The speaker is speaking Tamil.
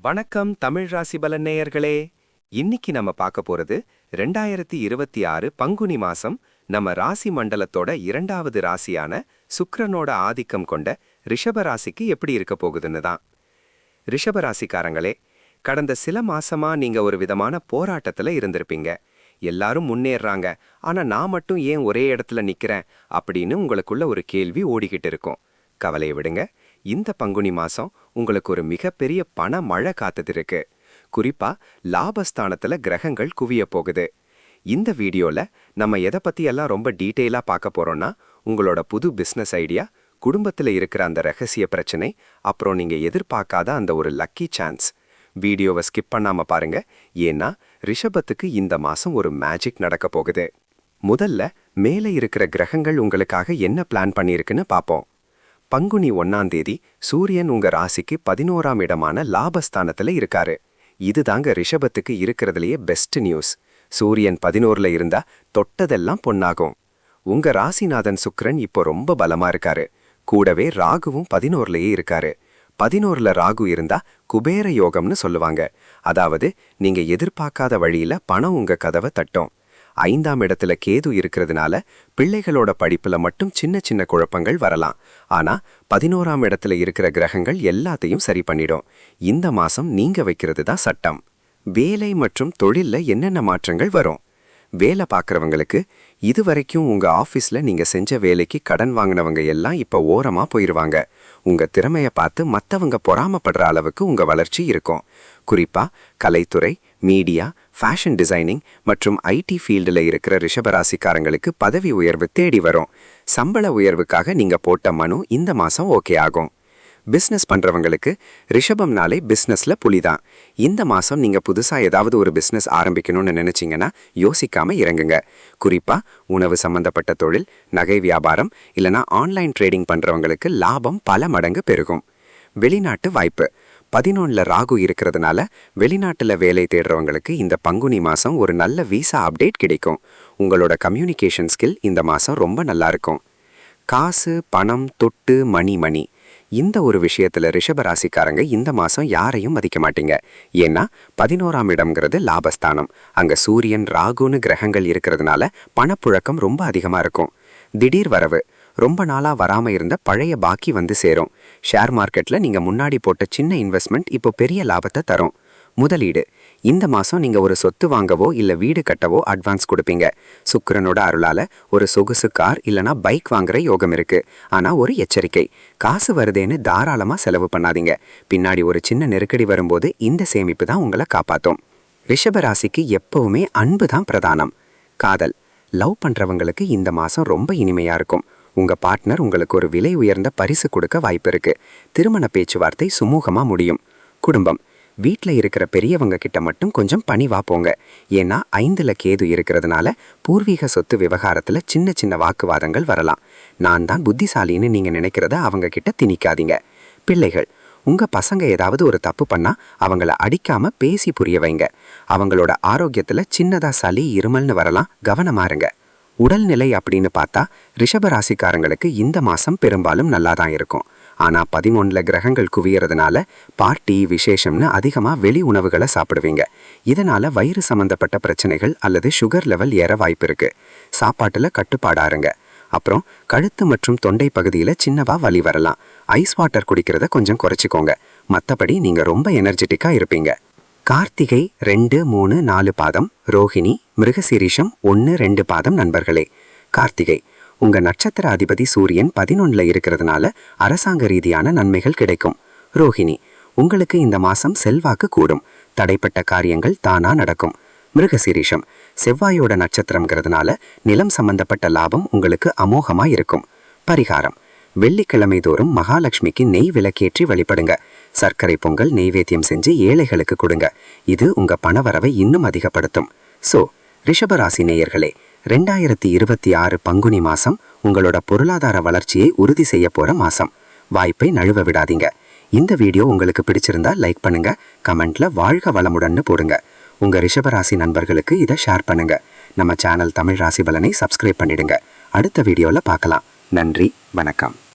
வணக்கம் தமிழ் ராசி பலன் நேயர்களே. இன்னைக்கு நம்ம பார்க்க போறது 2026 பங்குனி மாசம் நம்ம ராசி மண்டலத்தோட இரண்டாவது ராசியான சுக்கிரனோட ஆதிக்கம் கொண்ட ரிஷப ராசிக்கு எப்படி இருக்க போகுதுன்னு தான். ரிஷப ராசிக்காரங்களே, கடந்த சில மாசமா நீங்க ஒரு விதமான போராட்டத்துல இருந்திருப்பீங்க. எல்லாரும் முன்னேறாங்க, ஆனா நான் மட்டும் ஏன் ஒரே இடத்துல நிக்கிறேன் அப்படின்னு உங்களுக்குள்ள ஒரு கேள்வி ஓடிக்கிட்டு இருக்கும். கவலையை விடுங்க, இந்த பங்குனி மாசம் உங்களுக்கு ஒரு மிகப்பெரிய பண மழை காத்துட்டு இருக்கு. குறிப்பா லாபஸ்தானத்துல கிரகங்கள் குவிய போகுது. இந்த வீடியோல நம்ம எதை பத்தி எல்லாம் ரொம்ப டீட்டெயிலா பார்க்க போறோம்னா, உங்களோட புது பிசினஸ் ஐடியா, குடும்பத்துல இருக்கிற அந்த ரகசிய பிரச்சனை, அப்புறம் நீங்க எதிர்பார்க்காத அந்த ஒரு லக்கி சான்ஸ். வீடியோவை ஸ்கிப் பண்ணாம பாருங்க, ஏன்னா ரிஷபத்துக்கு இந்த மாசம் ஒரு மேஜிக் நடக்க போகுது. முதல்ல மேலே இருக்கிற கிரகங்கள் உங்களுக்காக என்ன பிளான் பண்ணியிருக்குன்னு பார்ப்போம். பங்குனி 1ஆம் தேதி சூரியன் உங்க ராசிக்கு 11ஆம் இடமான லாபஸ்தானத்துல இருக்காரு. இதுதாங்க ரிஷபத்துக்கு இருக்கிறதுலயே பெஸ்ட் நியூஸ். சூரியன் 11ல இருந்தா தொட்டதெல்லாம் பொன்னாகும். உங்க ராசிநாதன் சுக்கிரன் இப்போ ரொம்ப பலமா இருக்காரு. கூடவே ராகுவும் 11லயே இருக்காரு. 11ல ராகு இருந்தா குபேர யோகம்னு சொல்லுவாங்க. அதாவது நீங்க எதிர்பார்க்காத வழியில பணம் உங்க கதவை தட்டும். 5ஆம் இடத்துல கேது இருக்கிறதுனால பிள்ளைகளோட படிப்புல மட்டும் சின்ன சின்ன குழப்பங்கள் வரலாம். ஆனா 11ஆம் இடத்துல இருக்கிற கிரகங்கள் எல்லாத்தையும் சரி பண்ணிடும். இந்த மாசம் நீங்க வைக்கிறது தான் சட்டம். வேலை மற்றும் தொழில்ல என்னென்ன மாற்றங்கள் வரும்? வேலை பார்க்குறவங்களுக்கு, இதுவரைக்கும் உங்க ஆஃபீஸ்ல நீங்க செஞ்ச வேலைக்கு கடன் வாங்கினவங்க எல்லாம் இப்ப ஓரமா போயிருவாங்க. உங்க திறமைய பார்த்து மற்றவங்க பொறாமப்படுற அளவுக்கு உங்க வளர்ச்சி இருக்கும். குறிப்பா கலைத்துறை, மீடியா, ஃபேஷன் டிசைனிங் மற்றும் ஐடி ஃபீல்டில் இருக்கிற ரிஷபராசிக்காரங்களுக்கு பதவி உயர்வு தேடி வரும். சம்பள உயர்வுக்காக நீங்க போட்ட மனு இந்த மாசம் ஓகே ஆகும். பிஸ்னஸ் பண்றவங்களுக்கு ரிஷபம்னாலே பிஸ்னஸ்ல புலிதான். இந்த மாசம் நீங்க புதுசா ஏதாவது ஒரு பிஸ்னஸ் ஆரம்பிக்கணும்னு நினைச்சீங்கன்னா யோசிக்காம இறங்குங்க. குறிப்பா உணவு சம்பந்தப்பட்ட தொழில், நகை வியாபாரம் இல்லனா ஆன்லைன் ட்ரேடிங் பண்றவங்களுக்கு லாபம் பல மடங்கு பெருகும். வெளிநாட்டு வாய்ப்பு. 11ல ராகு இருக்கிறதுனால வெளிநாட்டுல வேலை தேடுறவங்களுக்கு இந்த பங்குனி மாசம் ஒரு நல்ல விசா அப்டேட் கிடைக்கும். உங்களோட கம்யூனிகேஷன் ஸ்கில் இந்த மாசம் ரொம்ப நல்லா இருக்கும். காசு, பணம், தொட்டு, மணி இந்த ஒரு விஷயத்துல ரிஷபராசிக்காரங்க இந்த மாசம் யாரையும் மதிக்க மாட்டீங்க. ஏன்னா 11ஆம் இடம்ங்கிறது லாபஸ்தானம். அங்க சூரியன், ராகுன்னு கிரகங்கள் இருக்கிறதுனால பணப்புழக்கம் ரொம்ப அதிகமா இருக்கும். திடீர் வரவு. ரொம்ப நாளா வராம இருந்த பழைய பாக்கி வந்து சேரும். ஷேர் மார்க்கெட்ல நீங்க முன்னாடி போட்ட சின்ன இன்வெஸ்ட்மெண்ட் இப்போ பெரிய லாபத்தை தரும். முதலீடு. இந்த மாசம் நீங்க ஒரு சொத்து வாங்கவோ இல்ல வீடு கட்டவோ அட்வான்ஸ் கொடுப்பீங்க. சுக்கிரனோட அருளால ஒரு சொகுசு கார் இல்லனா பைக் வாங்குற யோகம் இருக்கு. ஆனா ஒரு எச்சரிக்கை, காசு வருதேன்னு தாராளமா செலவு பண்ணாதீங்க. பின்னாடி ஒரு சின்ன நெருக்கடி வரும்போது இந்த சேமிப்பு தான் உங்களை காப்பாத்தும். ரிஷபராசிக்கு எப்பவுமே அன்பு தான் பிரதானம். காதல். லவ் பண்றவங்களுக்கு இந்த மாசம் ரொம்ப இனிமையா இருக்கும். உங்க பார்ட்னர் உங்களுக்கு ஒரு விலை உயர்ந்த பரிசு கொடுக்க வாய்ப்பு இருக்கு. திருமண பேச்சுவார்த்தை சுமூகமா முடியும். குடும்பம். வீட்டில் இருக்கிற பெரியவங்க கிட்ட மட்டும் கொஞ்சம் பணிவா போங்க. ஏன்னா 5ல கேது இருக்கிறதுனால பூர்வீக சொத்து விவகாரத்துல சின்ன சின்ன வாக்குவாதங்கள் வரலாம். நான் தான் புத்திசாலின்னு நீங்க நினைக்கிறத அவங்க கிட்ட திணிக்காதீங்க. பிள்ளைகள். உங்க பசங்க ஏதாவது ஒரு தப்பு பண்ணா அவங்கள அடிக்காம பேசி புரிய வைங்க. அவங்களோட ஆரோக்கியத்துல சின்னதா சளி, இருமல்னு வரலாம், கவனமா இருங்க. உடல்நிலை அப்படின்னு பார்த்தா ரிஷபராசிக்காரங்களுக்கு இந்த மாசம் பெரும்பாலும் நல்லா தான் இருக்கும். ஆனா 11ல கிரகங்கள் குவியறதுனால பார்ட்டி, விசேஷம்னு அதிகமா வெளி உணவுகளை சாப்பிடுவீங்க. இதனால வயிறு சம்பந்தப்பட்ட பிரச்சனைகள் அல்லது சுகர் லெவல் ஏற வாய்ப்பு இருக்கு. சாப்பாட்டுல கட்டுப்பாடாருங்க. அப்புறம் கழுத்து மற்றும் தொண்டை பகுதியில சின்னவா வலி வரலாம். ஐஸ் வாட்டர் குடிக்கிறத கொஞ்சம் குறைச்சிக்கோங்க. மற்றபடி நீங்க ரொம்ப எனர்ஜெட்டிக்கா இருப்பீங்க. கார்த்திகை 2, 3, 4 பாதம், ரோஹிணி, மிருகசீரிஷம் 1, 2 பாதம் நண்பர்களே. கார்த்திகை. உங்க நட்சத்திர அதிபதி சூரியன் 11ல இருக்கிறதுனால அரசாங்க ரீதியான நன்மைகள் கிடைக்கும். ரோஹிணி. உங்களுக்கு இந்த மாசம் செல்வாக்கு கூடும். தடைப்பட்ட காரியங்கள் தானா நடக்கும். மிருகசீரிஷம். செவ்வாயோட நட்சத்திரம்ங்கிறதுனால நிலம் சம்பந்தப்பட்ட லாபம் உங்களுக்கு அமோகமா இருக்கும். பரிகாரம். வெள்ளிக்கிழமை தோறும் மகாலட்சுமிக்கு நெய் விளக்கேற்றி வழிபடுங்க. சர்க்கரை பொங்கல் நெய்வேத்தியம் செஞ்சு ஏழைகளுக்கு கொடுங்க. இது உங்க பணவரவை இன்னும் அதிகப்படுத்தும். ரிஷபராசி நேயர்களே, 2026 பங்குனி மாசம் உங்களோட பொருளாதார வளர்ச்சியை உறுதி செய்ய போற மாசம். வாய்ப்பை நழுவ விடாதீங்க. இந்த வீடியோ உங்களுக்கு பிடிச்சிருந்தா லைக் பண்ணுங்க. கமெண்ட்ல வாழ்க வளமுடன்னு போடுங்க. உங்க ரிஷபராசி நண்பர்களுக்கு இதை ஷேர் பண்ணுங்க. நம்ம சேனல் தமிழ் ராசி பலனை சப்ஸ்கிரைப் பண்ணிடுங்க. அடுத்த வீடியோல பார்க்கலாம். நன்றி, வணக்கம்.